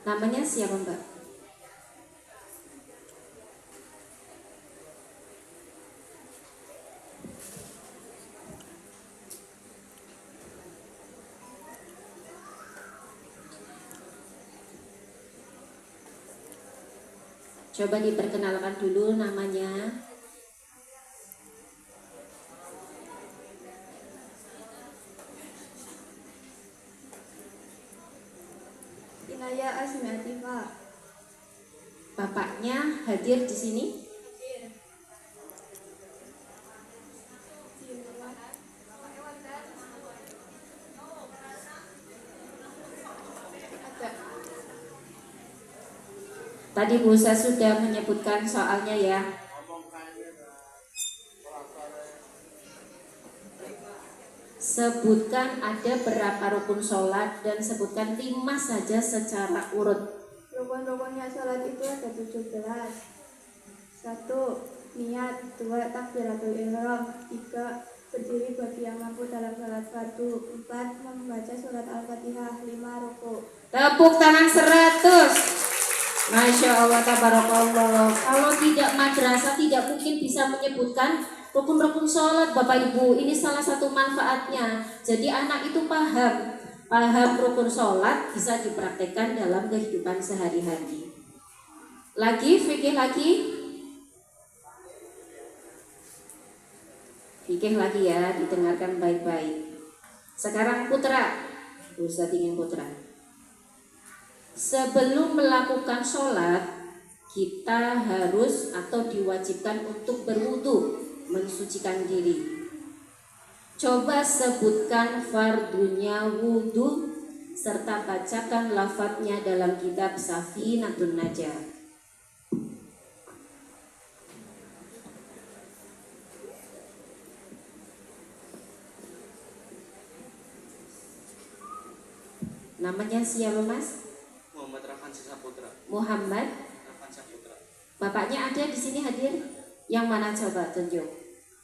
Namanya siapa Mbak? Coba diperkenalkan dulu namanya. Inaya Asmiati, Pak. Bapaknya hadir di sini? Tadi Bu saya sudah menyebutkan soalnya ya. Sebutkan ada berapa rukun sholat dan sebutkan 5 saja secara urut. Rukun-rukunnya sholat itu ada 17. 1. Niat. 2. Takbiratul ihram. 3. Berdiri bagi yang mampu dalam sholat fardu. 4. Membaca surat Al-Fatihah. 5. Ruku. Tepuk tangan 100. Masya Allah, tabarakallah. Kalau tidak madrasah tidak mungkin bisa menyebutkan rukun-rukun sholat Bapak Ibu. Ini salah satu manfaatnya. Jadi anak itu paham rukun sholat bisa dipraktekkan dalam kehidupan sehari-hari. Lagi, fikih lagi. Fikih lagi ya, didengarkan baik-baik. Sekarang putra, Ustaz ingin putra. Sebelum melakukan sholat, kita harus atau diwajibkan untuk berwudu, mensucikan diri. Coba sebutkan fardunya wudu serta bacakan lafadznya dalam kitab Safinatun Najah. Namanya siapa Mas? Muhammad Rafansyah Saputra. Muhammad Rafansyah Saputra. Bapaknya ada di sini hadir? Yang mana coba tunjuk?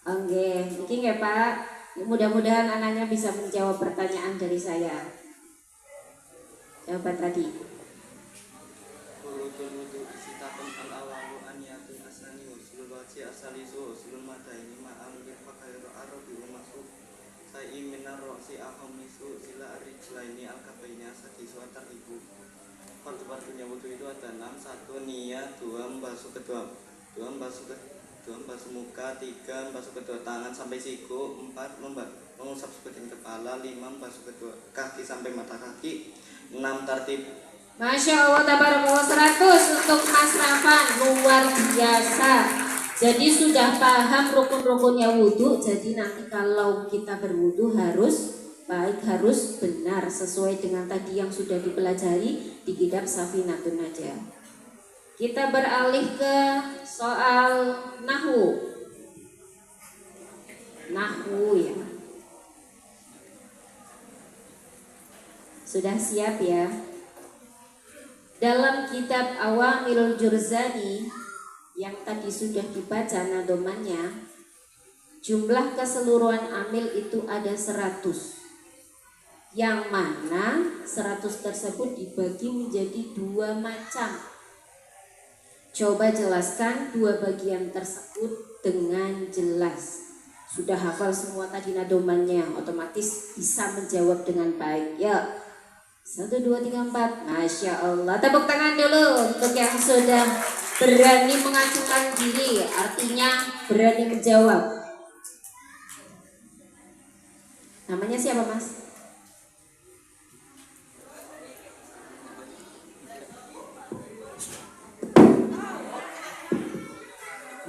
Oke, ini ya Pak. Mudah-mudahan anaknya bisa menjawab pertanyaan dari saya. Coba tadi. Wudu'ul wudu' sitatun al-awalu aniyatul asani usulul wajhi asalisu usulul madaini ma'am lifakairu arabi umasu sa'i minar ro'si ahamisu sila rijlaini al-kabaini asadisu ataribu. Fardu-fardunya wudu itu ada 6. 1. Niat. 2. Membasuh kedua 2. Membasuh muka. 3. Membasuh kedua tangan sampai siku. 4. Mengusap sebagian kepala. 5. Membasuh kedua kaki sampai mata kaki. 6. Tartib. Masya Allah, tabarakallah 100 untuk Mas Rafan, luar biasa. Jadi sudah paham rukun-rukunnya wudhu. Jadi nanti kalau kita berwudhu harus baik, harus benar sesuai dengan tadi yang sudah dipelajari di kitab Safinatun Najah. Kita beralih ke soal nahwu. Nahwu ya. Sudah siap ya? Dalam kitab Awamilul Jurzani yang tadi sudah dibaca nadomannya, jumlah keseluruhan amil itu ada 100. Yang mana 100 tersebut dibagi menjadi 2 macam. Coba jelaskan 2 bagian tersebut dengan jelas. Sudah hafal semua tadi nadomannya, otomatis bisa menjawab dengan baik. Ya, 1, 2, 3, 4. Masya Allah. Tepuk tangan dulu untuk yang sudah berani mengajukan diri, artinya berani menjawab. Namanya siapa Mas?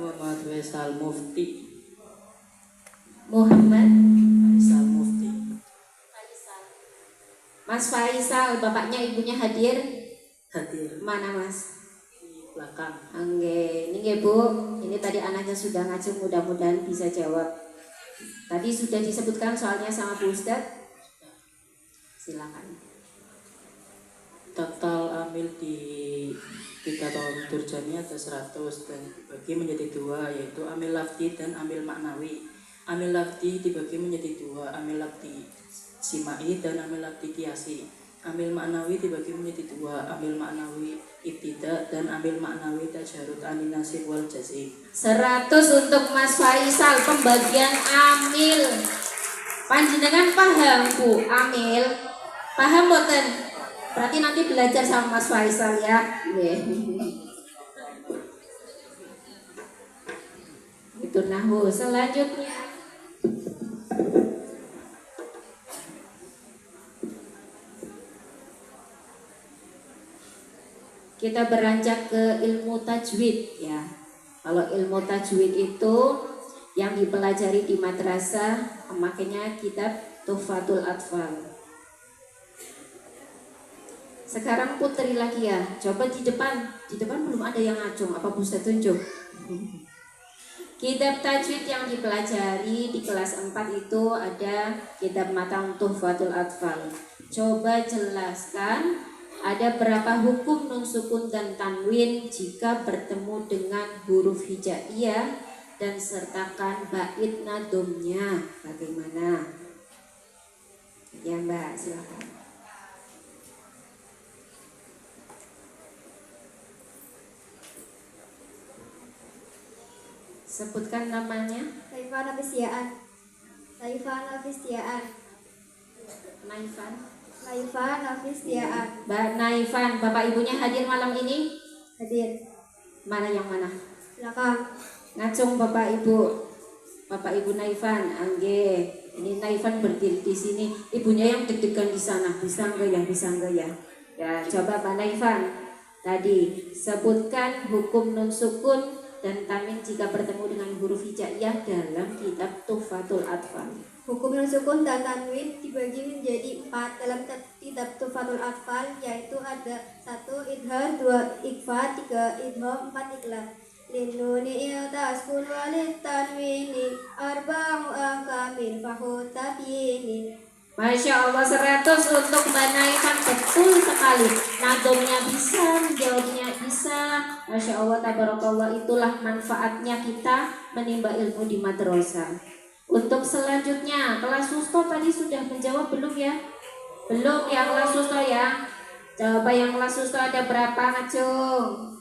Muhammad Faisal Mufti. Muhammad Faisal Mufti. Mas Faisal, bapaknya ibunya hadir? Hadir Mana Mas? di belakang. Oke, ini Bu, ini tadi anaknya sudah ngaji, mudah-mudahan bisa jawab. Tadi sudah disebutkan soalnya sama Bu Ustadz. Silakan. Total amil di kita tahun Durjani ada 100 dan dibagi menjadi 2, yaitu amil lafzi dan amil maknawi. Amil lafzi dibagi menjadi 2, amil lafzi simai dan amil lafzi kiasi. Amil maknawi dibagi menjadi dua, amil maknawi ibtida dan amil maknawi tajarud anin nasib wal jazim. 100 untuk Mas Faisal pembagian amil. Panjenengan paham Bu amil? Paham boten? Berarti nanti belajar sama Mas Faisal ya. Itu nahwu. Selanjutnya kita beranjak ke ilmu tajwid ya. Kalau ilmu tajwid itu yang dipelajari di madrasah, makanya kitab Tuhfatul Atfal. Sekarang Putri lagi ya, coba di depan belum ada yang ngacung, apa bisa tunjuk? Kitab tajwid yang dipelajari di kelas 4 itu ada kitab Matan Tuhfatul Atfal. Coba jelaskan ada berapa hukum nun sukun dan tanwin jika bertemu dengan huruf hijaiyah dan sertakan bait nadomnya. Bagaimana? Ya Mbak, silakan. Sebutkan namanya. Naifan Nafistiaan. Naifan Nafistiaan. Naifan. Naifan Nafistiaan. Mbak Naifan, Bapak Ibunya hadir malam ini? Hadir. Mana yang mana? Belakang. Ngacung Bapak Ibu. Bapak Ibu Naifan, angge. Ini Naifan berdiri di sini. Ibunya yang deg-degan di sana. Bisa enggak ya? Bisa enggak ya? Ya, coba Pak Naifan. Tadi sebutkan hukum nun sukun dan tanwin jika bertemu dengan huruf hijaiyah dalam kitab Tuhfatul Atfal. Hukum nun sukun dan tanwin dibagi menjadi 4 dalam kitab Tuhfatul Atfal, yaitu ada 1 idhar, 2 ikhfa, 3 idgham, 4 iqlab. Linnuni taskun walit tanwini arba'u akamin fahutabini. Masya Allah, 100 untuk Mbak Naifan, betul sekali. Nadomnya bisa, menjawabnya bisa. Masya Allah, tabarakallah, itulah manfaatnya kita menimba ilmu di madrasah. Untuk selanjutnya, kelas susto tadi sudah menjawab belum ya? Belum ya kelas susto ya? Coba yang kelas susto ada berapa ngacung?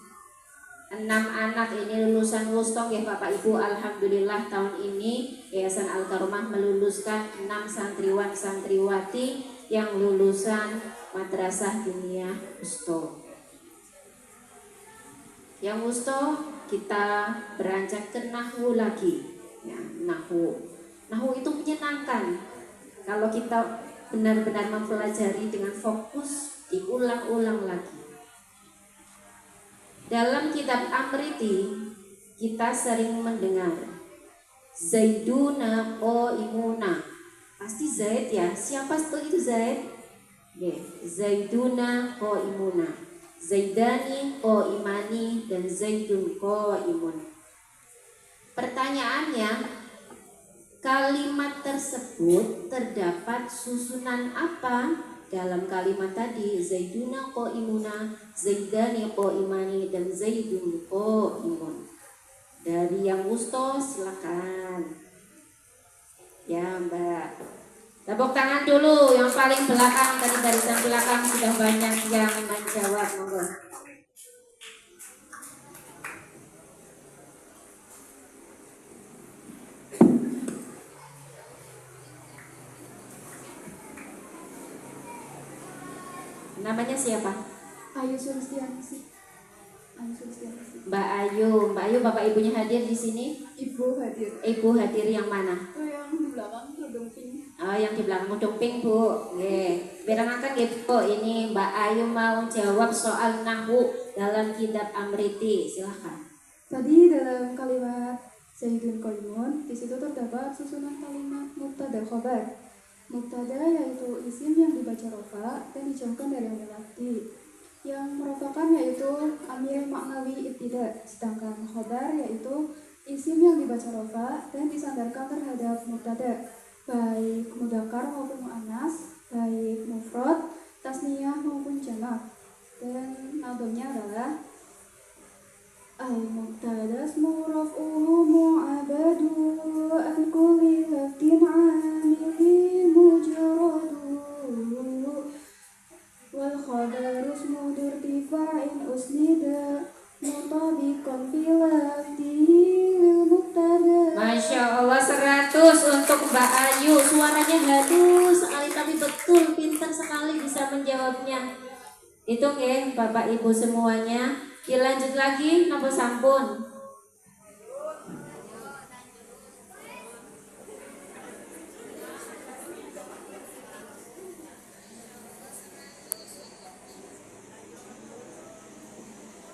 6 anak ini lulusan Wustong ya Bapak Ibu. Alhamdulillah tahun ini Yayasan Al-Karomah meluluskan 6 santriwan santriwati yang lulusan Madrasah Diniyah Wusto. Yang Wusto kita beranjak ke Nahwu lagi ya. Nahwu itu menyenangkan kalau kita benar-benar mempelajari dengan fokus, diulang-ulang lagi. Dalam kitab Amriti kita sering mendengar Zaiduna qaimuna. Pasti Zaid ya. Siapa itu Zaid? Zaiduna qaimuna. Zaidani qaimani dan Zaidun qaimun. Pertanyaannya, kalimat tersebut terdapat susunan apa? Dalam kalimat tadi, Zaiduna qaimuna, Zaidani qaimani dan Zaidun qaimun. Dari yang Wusto silakan. Ya Mbak. Tepuk tangan dulu yang paling belakang, tadi barisan belakang sudah banyak yang menjawab, monggo. Namanya siapa? Ayu Sulistianingsih. Ayu Sulistianingsih. Mbak Ayu. Mbak Ayu, Bapak Ibunya hadir di sini? Ibu hadir. Ibu hadir yang mana? Itu yang di belakang tudung pink. Oh, yang di belakang tudung pink, Bu. Nggih. Bilangaken nggih, Bu. Ini Mbak Ayu mau jawab soal nahwu dalam kitab Amriti. Silahkan. Tadi dalam kalimat Zaidun qaimun, di situ terdapat susunan kalimat mubtada khobar. Mubtada yaitu isim yang dibaca rofa dan dijauhkan dari amil lafzi. Yang merofakan yaitu amil maknawi ibtida, sedangkan khobar yaitu isim yang dibaca rofa dan disandarkan terhadap mubtada, baik mudzakkar maupun muannas, baik mufrad, tasniyah maupun jamak. Dan nadamnya adalah al-mubtada ismu raf'uhu mu'abadu an kulli lafdin 'amilin mujarradu. suaranya halus sekali tapi betul pintar sekali bisa menjawabnya. Itu ke Bapak Ibu semuanya. Dilanjut lagi nomor sampun.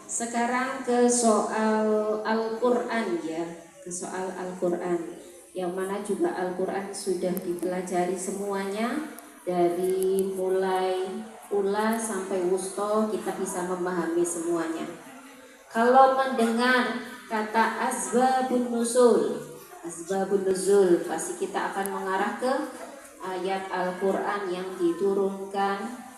Sekarang ke soal Al-Quran ya, ke soal Al-Quran, yang mana juga Al-Quran sudah dipelajari semuanya, dari mulai ula sampai wusto kita bisa memahami semuanya. Kalau mendengar kata asbabun nuzul, pasti kita akan mengarah ke ayat Al-Quran yang diturunkan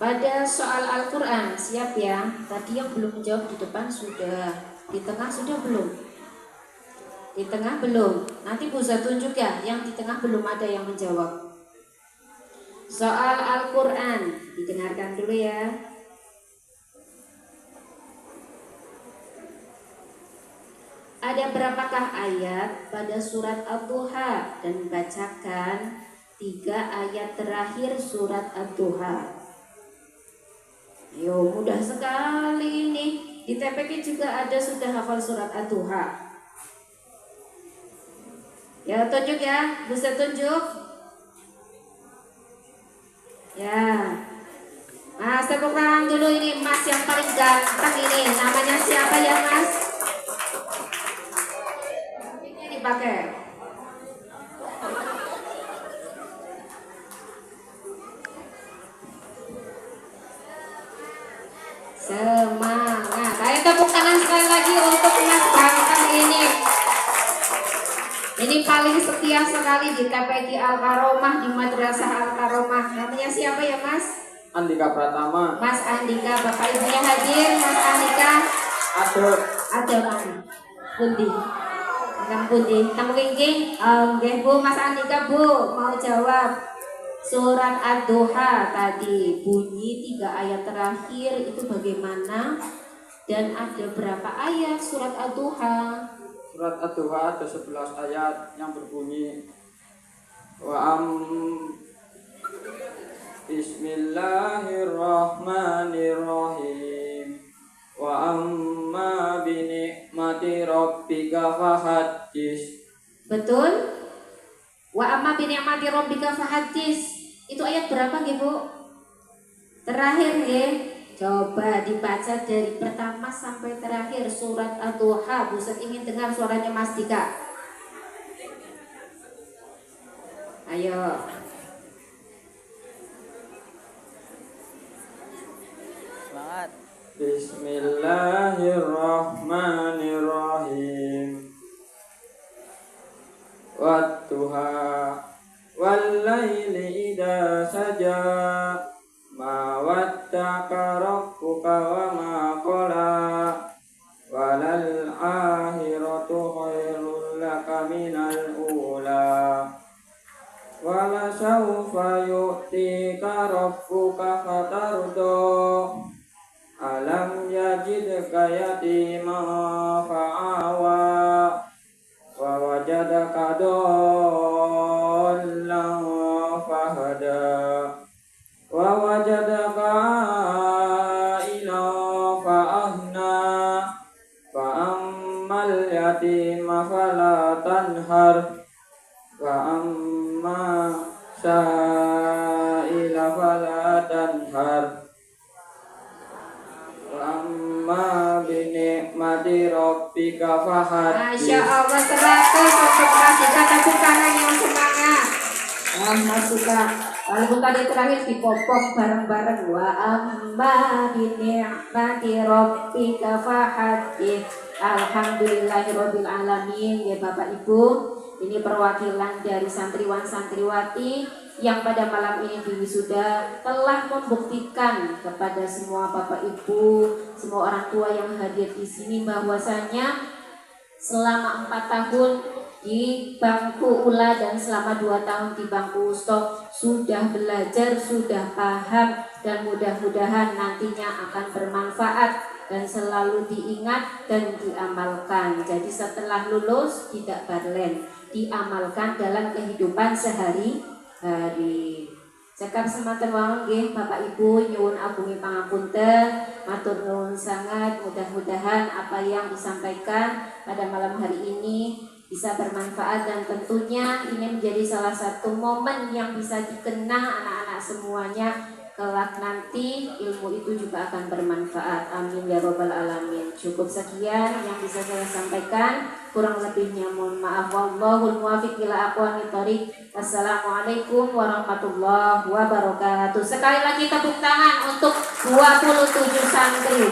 pada soal Al-Quran. Siap ya? Tadi yang belum menjawab di depan sudah, di tengah sudah belum? Di tengah belum? Nanti bisa tunjuk ya, yang di tengah belum ada yang menjawab. Soal Al-Quran, didengarkan dulu ya. Ada berapakah ayat pada surat Ad-Duha? Dan bacakan 3 ayat terakhir surat Ad-Duha. Yo, mudah sekali ini. Di TPK juga ada sudah hafal surat Ad-Duha. Ya, tunjuk ya. Bisa tunjuk. Ya. Mas, tepuk tangan dulu ini Mas yang paling ganteng ini. Namanya siapa ya, Mas? Ini dipakai. Semangat. Ayo tepuk tangan sekali lagi untuk Mas Bangkang ini. Ini paling setia sekali di TPQ Al-Karomah, di Madrasah Al-Karomah. Namanya siapa ya Mas? Andika Pratama. Mas Andika, Bapak Ibunya hadir. Mas Andika. Ada mana? Pundi. Kang Pundi. Kamu kengking? Nggih Bu, Mas Andika Bu mau jawab. Surat Ad-Duha tadi bunyi 3 ayat terakhir itu bagaimana, dan ada berapa ayat surat Ad-Duha? Surat Ad-Duha ada 11 ayat yang berbunyi Bismillahirrahmanirrahim. Wa amma bi ni'mati rabbika fahaddits. Betul? Wa amma bi ni'mati rabbika fahaddits. Itu ayat berapa nggih, Bu? Terakhir nggih. Coba dibaca dari pertama sampai terakhir surat Ad-Duha. Buset ingin dengar suaranya Mas Dika. Ayo. Semangat. Bismillahirrahmanirrahim. Wadduha wallaili idza saja ma waddaka rabbuka wa ma qala walal akhiratu khairul laka minal ula wala sawfa yu'tika rabbuka fatardo alam yajidka yatima fa'awa wa wajadaka dollan fahada wa wajadaka ila fa'ahna fa ammal yatima fala tanhar wa amma sa'ila fala tanhar wa amma binikmati rabbika fahaddits. Masya Allah 100 untuk Mas Dika, tepuk tangan yang semangat. Mas Dika. Lalu tadi terakhir dipopok bareng-bareng. Wa amma bi ni'mati rabbika fahaddits. Alhamdulillahirabbil alamin. Ya Bapak Ibu, ini perwakilan dari santriwan santriwati yang pada malam ini di wisuda telah membuktikan kepada semua Bapak Ibu, semua orang tua yang hadir di sini bahwasanya selama 4 tahun di bangku ula dan selama 2 tahun di bangku wusto sudah belajar, sudah paham, dan mudah-mudahan nantinya akan bermanfaat dan selalu diingat dan diamalkan. Jadi setelah lulus tidak barlen, diamalkan dalam kehidupan sehari-hari. Cekap semanten wawon nggih Bapak Ibu, nyuwun agungi pangapunten, matur nuwun sangat. Mudah-mudahan apa yang disampaikan pada malam hari ini bisa bermanfaat dan tentunya ini menjadi salah satu momen yang bisa dikenang anak-anak semuanya. Kelak nanti ilmu itu juga akan bermanfaat. Amin ya robbal alamin. Cukup sekian yang bisa saya sampaikan. Kurang lebihnya mohon maaf. Wallahul muwaffiq ila aqwamit thoriq. Wassalamualaikum warahmatullahi wabarakatuh. Sekali lagi tepuk tangan untuk 27 santri.